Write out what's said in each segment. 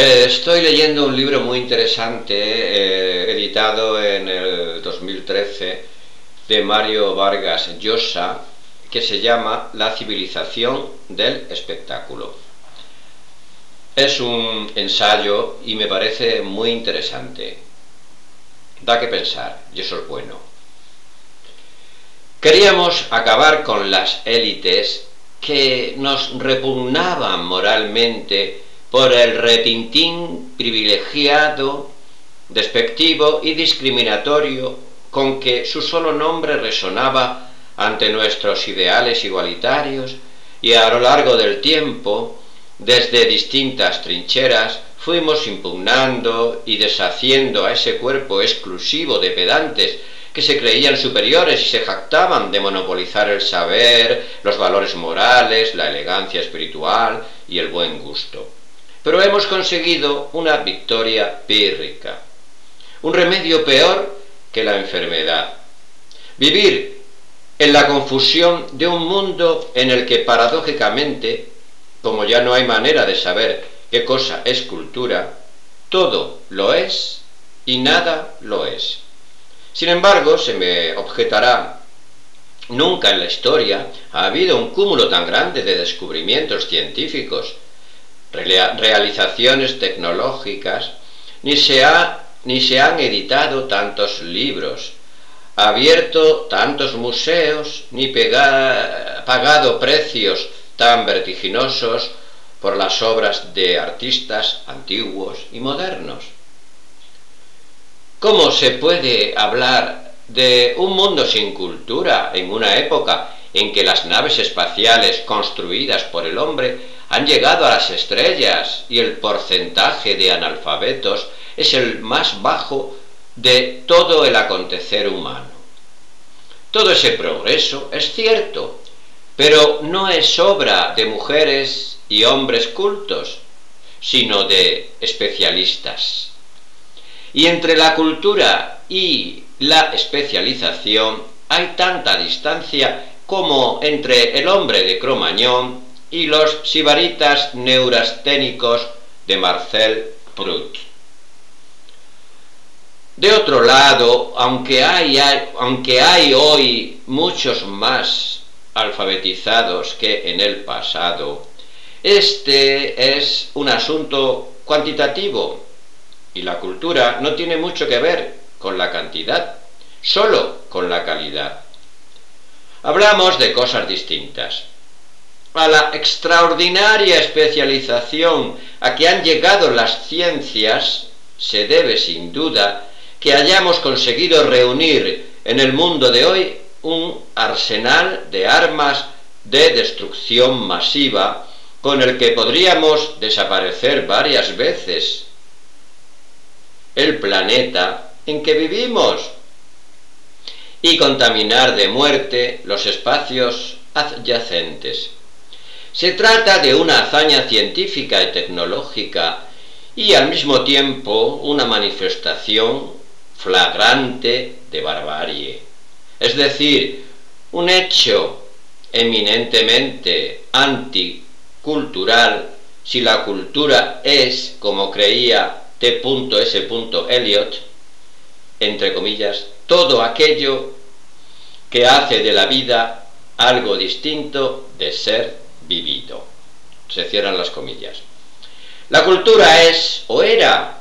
Estoy leyendo un libro muy interesante, editado en el 2013, de Mario Vargas Llosa, que se llama La civilización del espectáculo. Es un ensayo y me parece muy interesante. Da que pensar, y eso es bueno. Queríamos acabar con las élites que nos repugnaban moralmente por el retintín privilegiado, despectivo y discriminatorio con que su solo nombre resonaba ante nuestros ideales igualitarios, y a lo largo del tiempo, desde distintas trincheras, fuimos impugnando y deshaciendo a ese cuerpo exclusivo de pedantes que se creían superiores y se jactaban de monopolizar el saber, los valores morales, la elegancia espiritual y el buen gusto. Pero hemos conseguido una victoria pírrica, un remedio peor que la enfermedad. Vivir en la confusión de un mundo en el que paradójicamente, como ya no hay manera de saber qué cosa es cultura, todo lo es y nada lo es. Sin embargo, se me objetará, nunca en la historia ha habido un cúmulo tan grande de descubrimientos científicos, realizaciones tecnológicas, ni se han editado tantos libros, abierto tantos museos, ni pagado precios tan vertiginosos por las obras de artistas antiguos y modernos. ¿Cómo se puede hablar de un mundo sin cultura en una época en que las naves espaciales construidas por el hombre han llegado a las estrellas y el porcentaje de analfabetos es el más bajo de todo el acontecer humano? Todo ese progreso es cierto, pero no es obra de mujeres y hombres cultos, sino de especialistas. Y entre la cultura y la especialización hay tanta distancia como entre el hombre de Cro-Magnon y los sibaritas neurasténicos de Marcel Proust. De otro lado, aunque hay hoy muchos más alfabetizados que en el pasado, este es un asunto cuantitativo y la cultura no tiene mucho que ver con la cantidad, solo con la calidad. Hablamos de cosas distintas. A la extraordinaria especialización a que han llegado las ciencias se debe sin duda que hayamos conseguido reunir en el mundo de hoy un arsenal de armas de destrucción masiva con el que podríamos desaparecer varias veces el planeta en que vivimos y contaminar de muerte los espacios adyacentes. Se trata de una hazaña científica y tecnológica y al mismo tiempo una manifestación flagrante de barbarie, es decir, un hecho eminentemente anticultural si la cultura es, como creía T.S. Eliot, entre comillas, todo aquello que hace de la vida algo distinto de ser vivido. Se cierran las comillas. La cultura es, o era,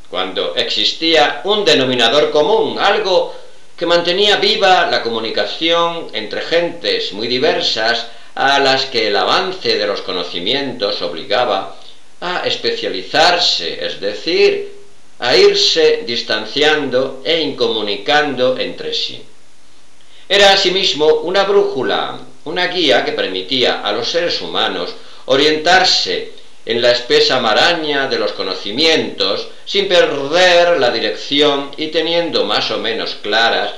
cuando existía un denominador común, algo que mantenía viva la comunicación entre gentes muy diversas a las que el avance de los conocimientos obligaba a especializarse, es decir, a irse distanciando e incomunicando entre sí. Era asimismo una brújula, una guía que permitía a los seres humanos orientarse en la espesa maraña de los conocimientos sin perder la dirección y teniendo más o menos claras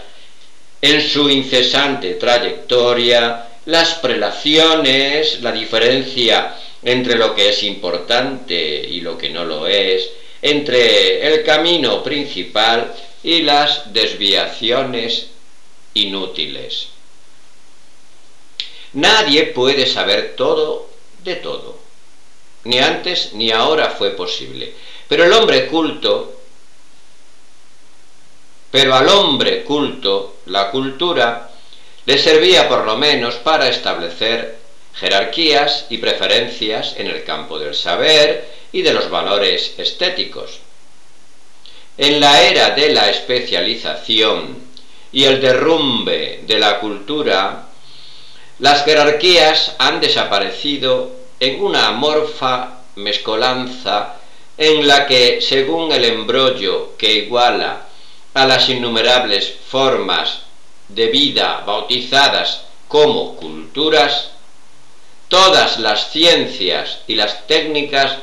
en su incesante trayectoria las prelaciones, la diferencia entre lo que es importante y lo que no lo es, entre el camino principal y las desviaciones inútiles. Nadie puede saber todo de todo. ni antes ni ahora fue posible. Pero al hombre culto, la cultura le servía por lo menos para establecer jerarquías y preferencias en el campo del saber y de los valores estéticos. En la era de la especialización y el derrumbe de la cultura, las jerarquías han desaparecido en una amorfa mezcolanza en la que, según el embrollo que iguala a las innumerables formas de vida bautizadas como culturas, todas las ciencias y las técnicas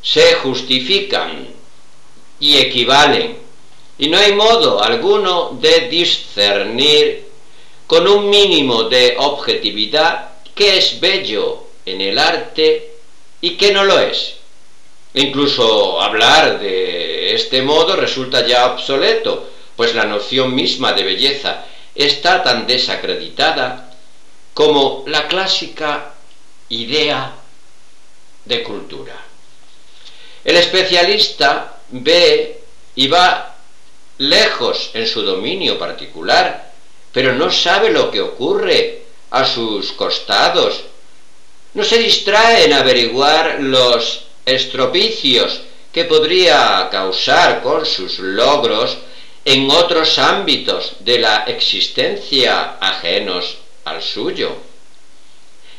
se justifican y equivalen, y no hay modo alguno de discernir con un mínimo de objetividad qué es bello en el arte y qué no lo es. Incluso hablar de este modo resulta ya obsoleto, pues la noción misma de belleza está tan desacreditada como la clásica idea de cultura. El especialista ve y va lejos en su dominio particular, pero no sabe lo que ocurre a sus costados. No se distrae en averiguar los estropicios que podría causar con sus logros en otros ámbitos de la existencia ajenos al suyo.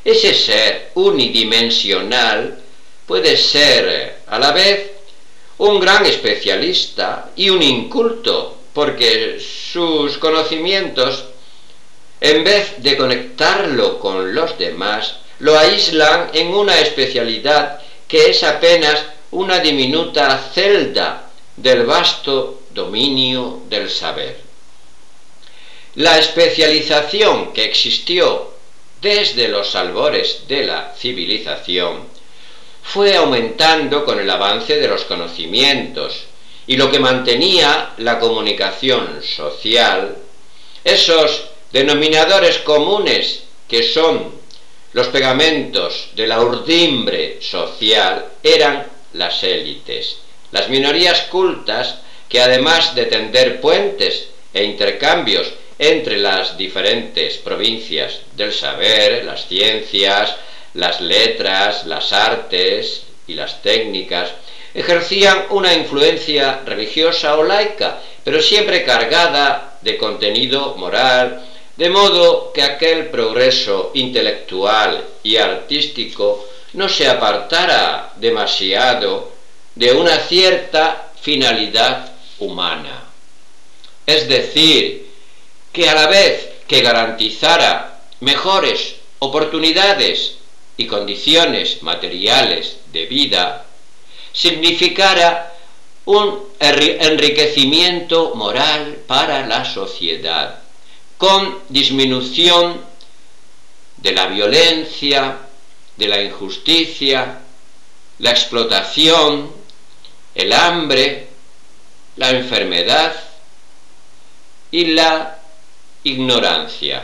Ese ser unidimensional puede ser a la vez un gran especialista y un inculto, porque sus conocimientos, en vez de conectarlo con los demás, lo aíslan en una especialidad que es apenas una diminuta celda del vasto dominio del saber. La especialización que existió desde los albores de la civilización fue aumentando con el avance de los conocimientos, y lo que mantenía la comunicación social, esos denominadores comunes que son los pegamentos de la urdimbre social, eran las élites, las minorías cultas que, además de tender puentes e intercambios entre las diferentes provincias del saber, las ciencias, las letras, las artes y las técnicas, ejercían una influencia religiosa o laica, pero siempre cargada de contenido moral, de modo que aquel progreso intelectual y artístico no se apartara demasiado de una cierta finalidad humana. Es decir, que a la vez que garantizara mejores oportunidades y condiciones materiales de vida, significara un enriquecimiento moral para la sociedad, con disminución de la violencia, de la injusticia, la explotación, el hambre, la enfermedad y la ignorancia.